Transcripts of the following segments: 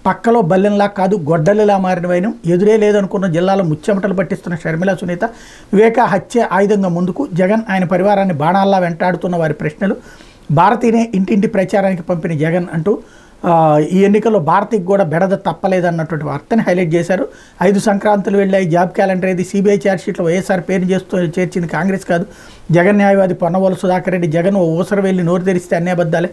పక్కలో బల్లెంలా కాదు గొడ్డలిలా మారిన వైనం ఎదురే లేదనుకున్న జిల్లాలో ముచ్చెమటలు పట్టిస్తున్న షర్మిల సునీత వివేక హత్య ఆయుధంగా ముందుకు జగన్ ఆయన పరివారాన్ని బాణాల్లా వెంటాడుతున్న వారి ప్రశ్నలు భారతీనే ఇంటింటి ప్రచారానికి పంపిన జగన్ అంటూ ఈ ఎన్నికల్లో భారతికి కూడా బెడద తప్పలేదన్నటువంటి వార్తని హైలైట్ చేశారు. 5 సంక్రాంతులు వెళ్ళాయి, జాబ్ క్యాలెండర్ ఏది, సిబిఐ ఛార్జ్షీట్లో వైఎస్ఆర్ పేరు చేర్చింది కాంగ్రెస్ కాదు, జగన్ న్యాయవాది పొన్నవోలు సుధాకర్ రెడ్డి జగన్ ఊసరు వెళ్ళి నోరు తెరిస్తే అన్ని అబద్ధాలే,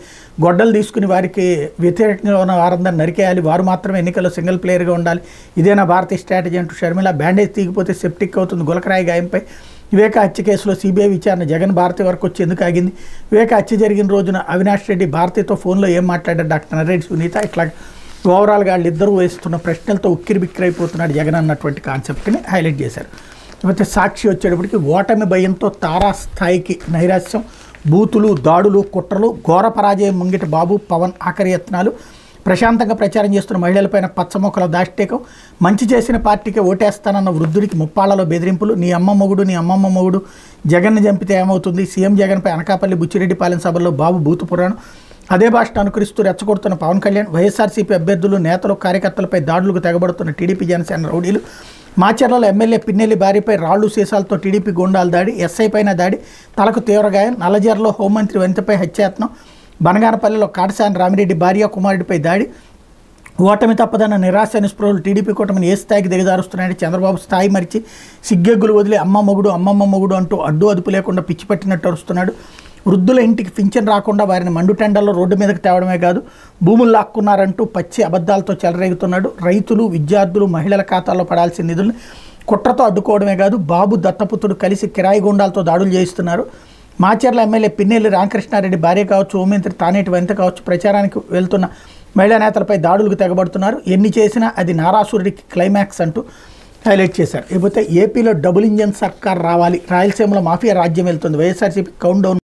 గొడ్డలు తీసుకుని వారికి వ్యతిరేకంగా ఉన్న వారందరిని నరికేయాలి, వారు మాత్రమే ఎన్నికల్లో సింగిల్ ప్లేయర్గా ఉండాలి, ఇదేనా భారతీయ స్ట్రాటజీ అంటూ షర్మిల బ్యాండేజ్ తీగిపోతే సెప్టిక్ అవుతుంది గులకరాయి గాయంపై, వివేక హత్య కేసులో సిబిఐ విచారణ జగన్ భారతి వరకు వచ్చి ఎందుకు ఆగింది, వివేక హత్య జరిగిన రోజున అవినాష్ రెడ్డి భారతితో ఫోన్లో ఏం మాట్లాడారు డాక్టర్ నర్రెడ్డి సునీత, ఇట్లా ఓవరాల్గా వాళ్ళిద్దరూ వేస్తున్న ప్రశ్నలతో ఉక్కిరి బిక్కిరైపోతున్నాడు జగన్ అన్నటువంటి కాన్సెప్ట్ని హైలైట్ చేశారు. లేకపోతే సాక్షి వచ్చేటప్పటికి ఓటమి భయంతో తారాస్థాయికి నైరాశ్యం, బూతులు దాడులు కుట్రలు, ఘోర పరాజయం ముంగిట బాబు పవన్ ఆఖరి యత్నాలు, ప్రశాంతంగా ప్రచారం చేస్తున్న మహిళలపైన పచ్చమొక్కల దాష్టీకం, మంచి చేసిన పార్టీకే ఓటేస్తానన్న వృద్ధుడికి ముప్పాళ్లలో బెదిరింపులు, నీ అమ్మ మొగుడు జగన్ను చంపితే ఏమవుతుంది, సీఎం జగన్పై అనకాపల్లి బుచ్చిరెడ్డిపాలెం సభల్లో బాబు బూతు పురాణం, అదే భాషను అనుకరిస్తూ రెచ్చగొడుతున్న పవన్ కళ్యాణ్, వైఎస్ఆర్సీపీ అభ్యర్థులు నేతలు కార్యకర్తలపై దాడులకు తెగబడుతున్న టీడీపీ జనసేన రౌడీలు, మాచర్లలో ఎమ్మెల్యే పిన్నెల్లి భార్యపై రాళ్లు సీసాలతో టీడీపీ గూండాలు దాడి, ఎస్ఐ పైన దాడి, తలకు తీవ్ర గాయం, నల్లజర్లో హోంమంత్రి వనితపై హత్యాయత్నం, బనగానపల్లిలో కాటసాని రామిరెడ్డి భార్య కుమారుడిపై దాడి, ఓటమి తప్పదన్న నిరాశ నిస్పృహలు టీడీపీ కూటమిని ఏ స్థాయికి దిగజారుస్తున్నాయని చంద్రబాబు స్థాయి మరిచి సిగ్గెగ్గులు వదిలి అమ్మమ్మ మొగుడు అంటూ అడ్డు అదుపు లేకుండా పిచ్చి పట్టినట్టు అరుస్తున్నాడు. వృద్ధుల ఇంటికి పింఛన్ రాకుండా వారిని మండుటెండల్లో రోడ్డు మీదకి తేవడమే కాదు భూములు లాక్కున్నారంటూ పచ్చి అబద్ధాలతో చెలరేగుతున్నాడు. రైతులు విద్యార్థులు మహిళల ఖాతాల్లో పడాల్సిన నిధుల్ని కుట్రతో అడ్డుకోవడమే కాదు బాబు దత్తపుత్రుడు కలిసి కిరాయి గుండాలతో దాడులు చేయిస్తున్నారు. మాచర్ల ఎమ్మెల్యే పిన్నెల్లి రామకృష్ణారెడ్డి భార్య కావచ్చు, హోంమంత్రి తానేటి వనిత కావచ్చు, ప్రచారానికి వెళ్తున్న మహిళా నేతలపై దాడులకు తెగబడుతున్నారు. ఎన్ని చేసినా అది నారాసురుడికి క్లైమాక్స్ అంటూ హైలైట్ చేశారు. లేకపోతే ఏపీలో డబుల్ ఇంజన్ సర్కార్ రావాలి, రాయలసీమలో మాఫియా రాజ్యం వెళ్తుంది, వైఎస్ఆర్సీపీ కౌంట్ డౌన్